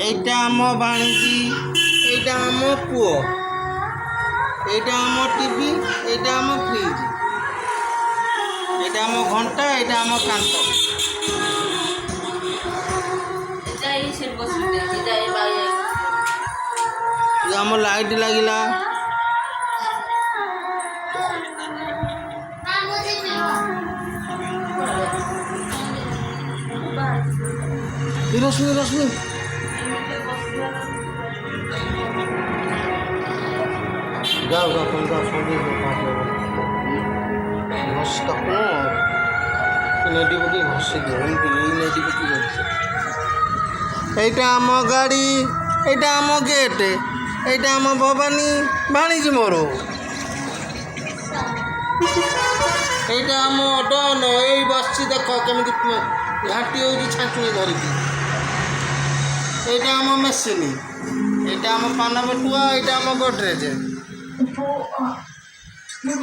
এইটা আম ভাଣିজি, এইটা আম পুଅ, এইটা আম টিভি, এইটা আম ফ্রিজ, এইটা আম ঘন্টা, এইটা আম কান্ত। আম লাইট লাগিলা, রশ্মি রশ্মি যাও যাও তুমি যাও সঙ্গে ঘষটা কোনো নেটিভ কি ঘষে দিও এমনি এই নেটিভ কি করছে। এইটা আম গাড়ি, এইটা আম গেট, এইটা আম ভবানী ভাଣିজি মোর, এইটা আম ডন এই বসছি দেখ কেମିତି ঘାଟି ହେଉଛି ଛାଞ୍ଚୁଣି ଧରିକି, এইটা আম ମେସିନ୍, এইଟା ଆମ ପାନ ପଟୁଆ, এইଟା ଆମ ଗୋଡ୍ରେଜ୍।